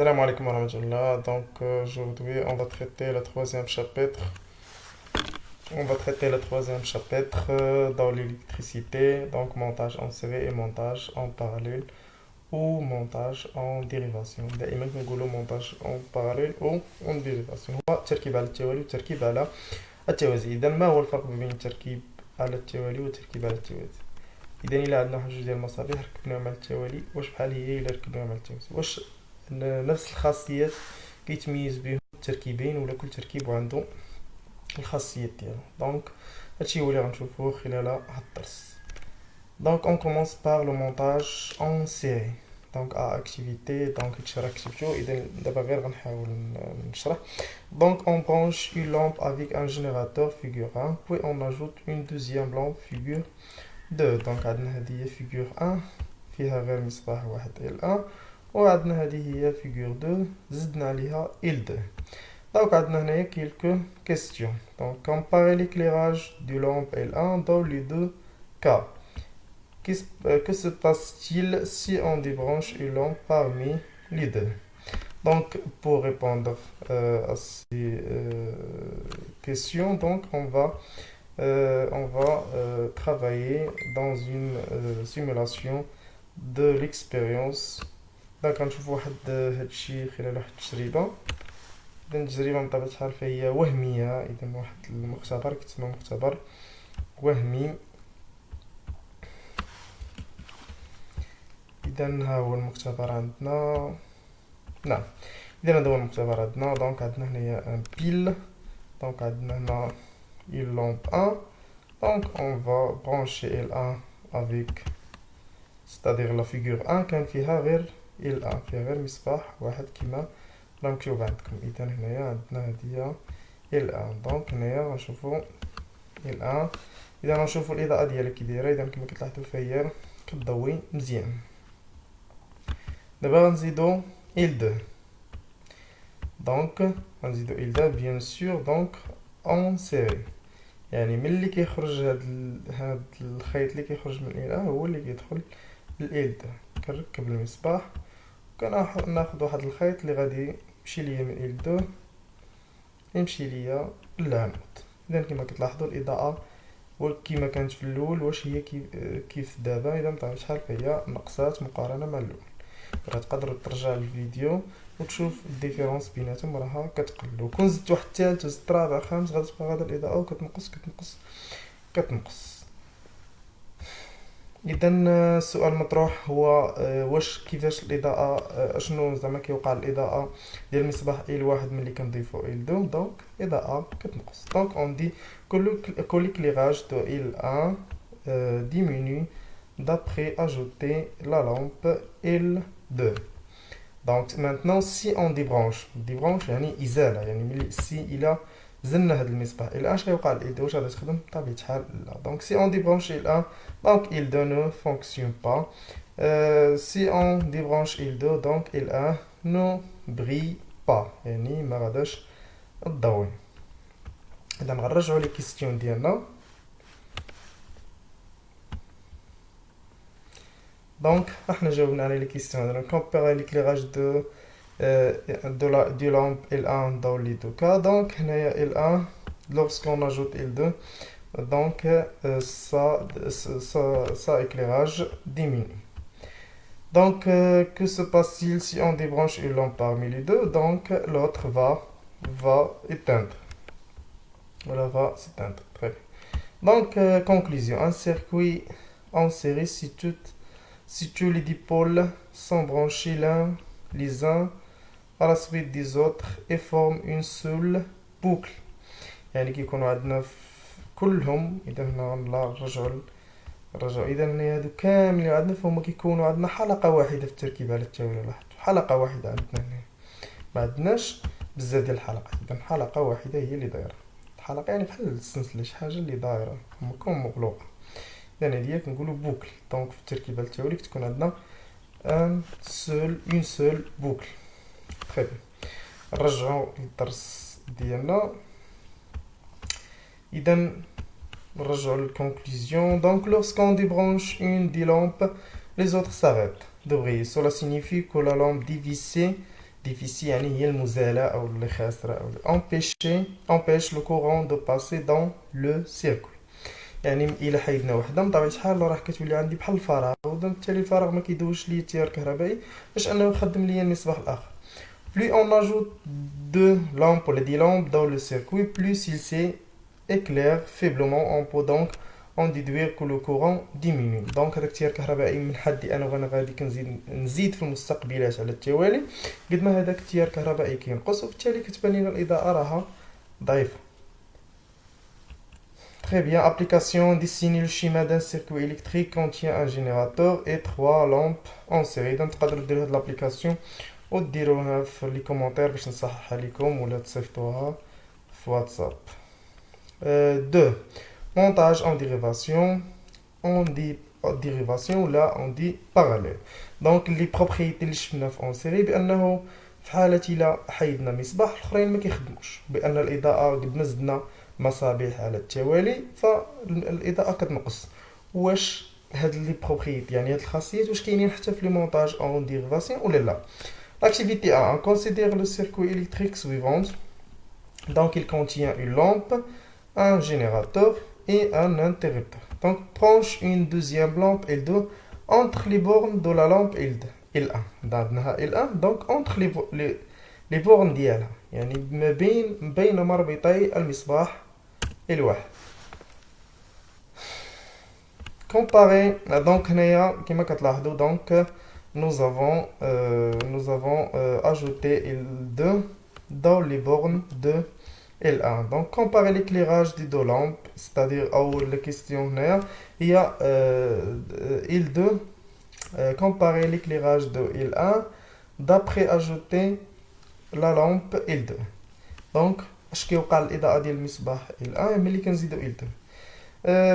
Salam alaikum wa rahmatullah. Donc aujourd'hui on va traiter le troisième chapitre. On va traiter le troisième chapitre dans l'électricité, donc montage en série et montage en parallèle ou montage en dérivation. دائما كنقولوا montage en parallèle ou en dérivation. هو تركيب على التوالي والتركيب على التوازي. إذا ما هو الفرق بين التركيب على التوالي والتركيب على التوازي؟ إذا إلا عندنا واحد جوج ديال المصابيح ركبناهم على التوالي، واش بحال هي إلا ركبناهم على التوازي؟ واش نفس الخاصيات كيتميز بهم التركيبين ولا كل تركيب وعنده الخاصيات ديالو؟ دونك هادشي هو اللي غنشوفوه خلال هاد الدرس. دونك اون كومونس بار لو مونتاج اون سيري. دونك اكتيفيتي دونك هادشي راه كتبتو، اذا دابا غير غنحاول نشرح. دونك on branche une lampe avec un générateur figure 1 puis on ajoute une deuxième lampe figure 2. دونك عندنا هذه هي فيغور 1 فيها غير مصباح واحد L1، وعندنا هذه هي فيغور 2 زدنا عليها L2. دونك عندنا هنايا quelques questions. Donc comparer l'éclairage du lampe L1 dans les deux cas. Que se passe-t-il si on débranche une lampe parmi les deux? Donc pour répondre à ces questions, donc on va travailler dans une simulation de l'expérience. دونك غنشوفو واحد هادشي خلال واحد التجربة. إذا التجربة بطبيعة الحال فهي وهمية، إذا واحد المختبر كيتسمى مختبر وهمي. إذا ها هو المختبر عندنا، نعم، إذا هذا هو المختبر عندنا. دونك عندنا هنايا ان بيل، دونك عندنا هنا une lampe 1. Donc on va brancher L1 avec, c'est-à-dire la figure 1 كان فيها غير L1، فيها غير مصباح واحد كيما راه مكتوب عندكم. إذا هنايا عندنا هادي هي L1. دونك هنايا غنشوفو L1. إذا غنشوفو الإضاءة ديالها كي دايرة، إذا كما كتلاحظو فهي كتضوي مزيان. دابا غنزيدو L2. دونك غنزيدو L2 بيان سور دونك اون سيري، يعني ملي كيخرج هاد الخيط اللي كيخرج من L1 هو اللي كيدخل لL2. كنركب المصباح وكناخد واحد الخيط اللي غادي يمشي ليا من L2 يمشي ليا للعنقود. اذا كما كتلاحظوا الاضاءه وكما كانت في الاول واش هي كيف دابا، اذا بطبيعه الحال فهي نقصات مقارنه مع الاول. تقدروا ترجع للفيديو وتشوف الديفيرونس بيناتهم، راها كتقل. وكون زدت واحد الثالث وزدت رابع خامس غادي تبقى غادا الاضاءه وكتنقص. اذا السؤال المطروح هو واش كيفاش الاضاءه، اشنو زعما كيوقع الاضاءه ديال المصباح L1 ملي كنضيفو L2؟ دونك الاضاءه كتنقص. دونك اون دي que l'éclairage de L1 diminue d'après ajouter la lampe L2. Donc maintenant si on débranche يعني ازاله، يعني ملي سي الى زلنا هاد المصباح L1 اش غيوقع ل L2؟ واش غادي تخدم؟ بطبيعة الحال لا. دونك si on débranche L1 donc L2 ne fonctionne pas. Si on débranche L2 donc L1 ne brille pas، يعني ما غاداش تضوي. اذا غنرجعو لي كيستيون ديالنا. دونك احنا جاوبنا على لي كيستيون. دابا comparer l'éclairage du lampe L1 dans les deux cas. Donc هنايا L1 lorsqu'on ajoute L2 donc ça éclairage diminue. Donc que se passe-t-il si on débranche une lampe parmi les deux? Donc l'autre va éteindre. Voilà, va s'éteindre. Très bien. Donc conclusion, un circuit en série si tous les dipôles sont branchés les uns à la suite des autres et forment une seule boucle. يعني كيكونوا عندنا كلهم، اذا هنا نرجعوا اذا هنا هادو كاملين عندنا فهم كيكونوا عندنا حلقه واحده في التركيب على التوالي. لاحظتوا حلقه واحده عندنا هنا، ما عندناش بزاف ديال الحلقات. اذا حلقه واحده هي اللي دايره. الحلقه يعني بحال السلسله، شي حاجه اللي دايره كوم مغلوقه. اذا هادي كنقولوا بوكل. دونك في التركيب على التوالي كتكون عندنا اون سول بوكل. تري بيان. نرجعوا للدرس ديالنا. إذا نرجعوا للكونكلوزيون. Donc lorsqu'on débranche une des lampes, les autres s'arrêtent de briller. Cela signifie que la lampe dévissée difficile يعني هي المزالة أو اللي خاسرة أو empêche le courant de passer dans le circuit. يعني إلا حيدنا وحدة بطبيعة الحال راه كتولي عندي بحال الفراغ، وبالتالي الفراغ ما كيدوزش ليا التيار الكهربائي باش أنه يخدم ليا المصباح الآخر. Plus on ajoute deux lampes ou des lampes dans le circuit, plus il s'éclaire faiblement. On peut donc en déduire que le courant diminue. Donc هذاك التيار الكهربائي من حدي انا وانا غادي نزيد في المستقبلات على التوالي قد ما هذاك التيار الكهربائي كينقص، وبالتالي كتبان لنا الاضاءه راها ضعيفه. Très bien, application dessiner le schéma d'un circuit électrique contient un générateur et trois lampes en série. donc تقدروا ديروا هاد l'application وديروها في لي كومونتير باش نصححها لكم ولا تصيفطوها في واتساب. 2. Montage en dérivation. On dit dérivation ولا on dit parallèle. donc les propriétés اللي شفنا في en série بانه في حالة إلا حيدنا مصباح الاخرين ما كيخدموش، بان الاضاءة قد ما زدنا مصابيح على التوالي فالاضاءة كتنقص. واش هاد لي بروبريتي يعني هاد الخاصيات واش كاينين حتى في لي مونتاج اون ديريفاسيون ولا لا؟ L'activité 1. On considère le circuit électrique suivant. Donc il contient une lampe, un générateur et un interrupteur. Donc branche une deuxième lampe L2 entre les bornes de la lampe L1. عندنا L1 donc entre les bornes ديالها يعني ما بين مربطي المصباح الواحد. Comparé donc هنايا كما كتلاحظوا donc nous avons ajouté L2 dans les bornes de L1. Donc comparer l'éclairage des deux lampes, c'est-à-dire la question il y a L2 comparer l'éclairage de L1 d'après ajouter la lampe L2. donc اش كيوقع الاضاءه ديال المصباح L1 ملي كنزيدو L2.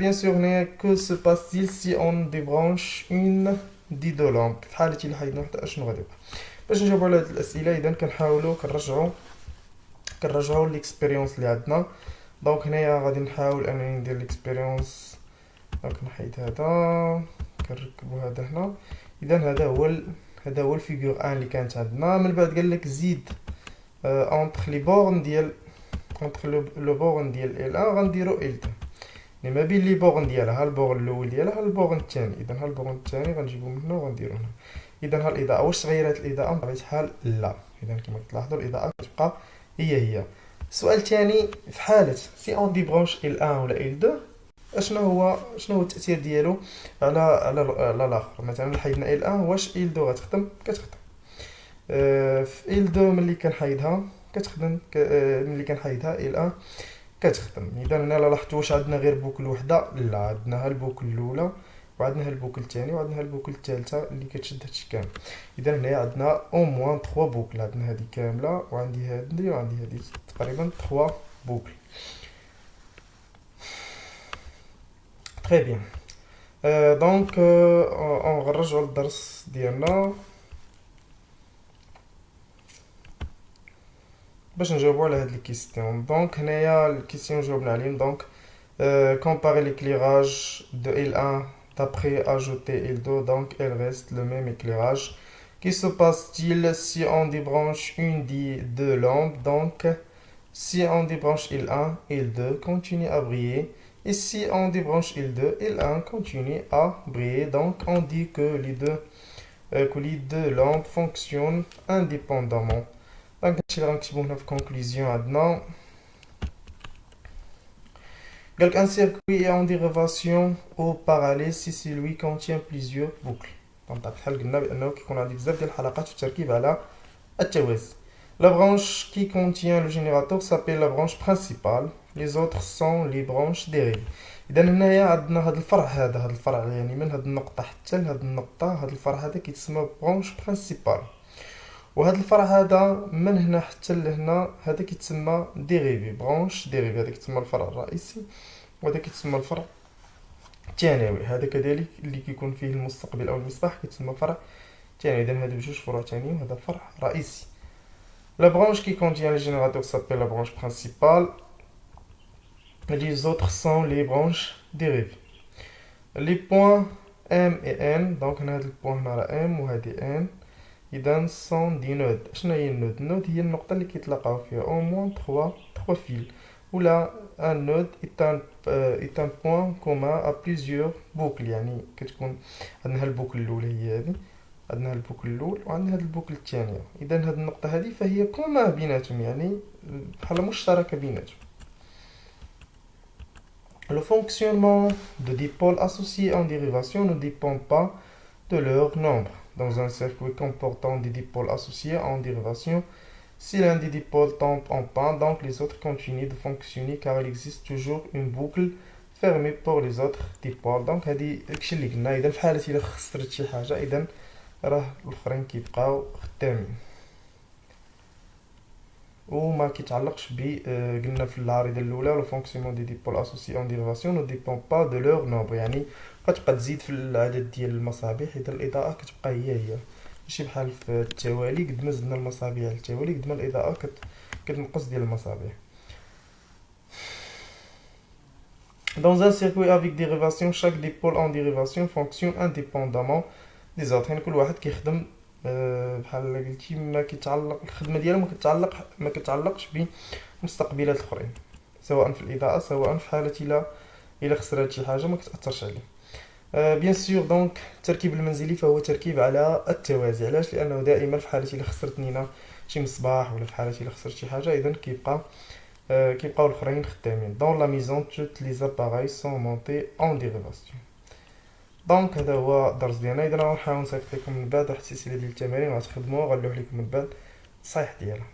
bien sûr que se passe-t-il si on débranche une دي دو لامب؟ في حالة إلا حيدنا وحدة اشنو غادي يوقع؟ باش نجاوبو على هاد الأسئلة إذا كنحاولو كنرجعو ليكسبيريونس اللي عندنا. دونك هنايا غادي نحاول أنني ندير ليكسبيريونس. دونك نحيد هذا كنركبو هذا هنا. إذا هذا هو الفيغور ان اللي كانت عندنا. من بعد قالك زيد اونتخ لي بورن ديال لو بورن ديال L1 غنديرو L2. ما بين لي بورن ديالها البورن الاول ديالها البورن الثاني. اذا البورن الثاني غنجيبو من هنا وغنديرو هنا. اذا الاضاءه واش تغيرات الاضاءه؟ بطبيعه الحال لا. اذا كما كتلاحظوا الاضاءه كتبقى هي. السؤال الثاني في حاله سي اون دي برونش L1 ولا L2 شنو هو التاثير ديالو على الاخر؟ مثلا حيدنا L1 واش L2 غتخدم؟ كتخدم. في L2 ملي كنحيدها كتخدم، ملي كنحيدها L1 كتخدم. اذا هنا لاحظتوا واش عندنا غير بوكل وحده؟ لا، عندنا البوكل الاولى وعندنا البوكل الثاني وعندنا البوكل الثالثه اللي كتشد هادشي كامل. اذا هنايا عندنا او موان 3 بوكل. عندنا هذه كامله وعندي هذه تقريبا 3 بوكل. تري بيان. دونك اون غنرجعوا للدرس ديالنا باش نجاوبوا على هاد الكيستيون. دونك هنايا الكيستيون جاوبنا عليهم. دونك comparer l'éclairage de L1 d'après ajouter L2, donc elle reste le même éclairage. Qui se passe-t-il si on débranche une des deux lampes? Donc si on débranche L1, L2 continue à briller, et si on débranche L2, L1 continue à briller. Donc on dit que les deux lampes fonctionnent indépendamment. Donc هادشي اللي غنكتبو هنا في conclusion عندنا. قالك un circuit est en dérivation au parallèle si celui contient plusieurs boucles. دونك بحال قلنا بانه كيكون عندي بزاف ديال الحلقات في التركيب على التوازي. La branche qui contient le générateur s'appelle la branche principale. Les autres sont les branches dérivées. اذا هنايا عندنا هذا الفرع هذا الفرع يعني من هذه النقطه حتى لهذه النقطه هذا الفرع هذا كيتسمى برونش برينسيبال. وهذا الفرع هذا من هنا حتى لهنا هذا كيتسمى ديريفي برونش ديريفي. هذا كيتسمى الفرع الرئيسي وهذا كيتسمى الفرع الثانوي. هذا كذلك اللي كيكون فيه المستقبل او المصباح كيتسمى فرع ثانوي. اذا هادو بجوج فروع ثانيين وهذا فرع رئيسي. La branche qui contient le générateur s'appelle la branche principale. Les autres sont les branches dérivées. Les points M et N. donc هنا هاد البوان هنا راه M وهادي N. اذا سون دي نود. شنو هي النود؟ النود هي النقطه اللي كيتلاقاو فيها او موان 3 فيل، ولا ان نود est un point commun à plusieurs boucles. يعني كتكون عندنا البوكل الاولى هي هذه، عندنا البوكل الاول وعندنا هاد البوكل الثانيه. اذا هاد النقطه هذه فهي كوما بيناتهم، يعني بحال مشتركه بيناتهم. Le fonctionnement de dipôles associés en dérivation ne dépend pas de leur nombre. Dans un circuit comportant des dipôles associés en dérivation, si l'un des dipôles tombe en panne, donc les autres continuent de fonctionner car il existe toujours une boucle fermée pour les autres dipôles. Donc هذه داكشي اللي قلنا. اذا في حاله الا خسرت شي حاجه اذا راه الاخرين كيبقاو خدامين وما كيتعلقش ب قلنا في العريضه الاولى لو فونكسيونمون دي ديبول اسوسي اون ديريفاسيون نو ديبون با دو لور نومبر، يعني كتبقى تزيد في العدد ديال المصابيح اذا الاضاءه كتبقى هي ماشي بحال في التوالي. قد ما زدنا المصابيح على التوالي قد ما الاضاءه كتنقص ديال المصابيح. Dans un circuit avec dérivation, chaque dipôle en dérivation fonctionne indépendamment des autres. يعني كل واحد كيخدم بحال قلتي ما كيتعلق الخدمه ديالو ما كتعلقش بمستقبلات الاخرين، سواء في الاضاءه سواء في حاله الا خسرات شي حاجه ما كتاثرش عليه. بيان سور دونك التركيب المنزلي فهو تركيب على التوازي. علاش؟ لانه دائما في حاله الا خسرت نينا شي مصباح ولا في حاله الا خسرت شي حاجه اذا كيبقاو الاخرين خدامين. دون لا ميزون توت لي زاباراي سون مونتي اون ديريفاسيون. دونك هذا هو الدرس ديالنا. اذا غنحاول نصيفط لكم من بعد واحد السلسله ديال التمارين غتخدموها وغنلوح لكم من بعد الصحيح ديالها.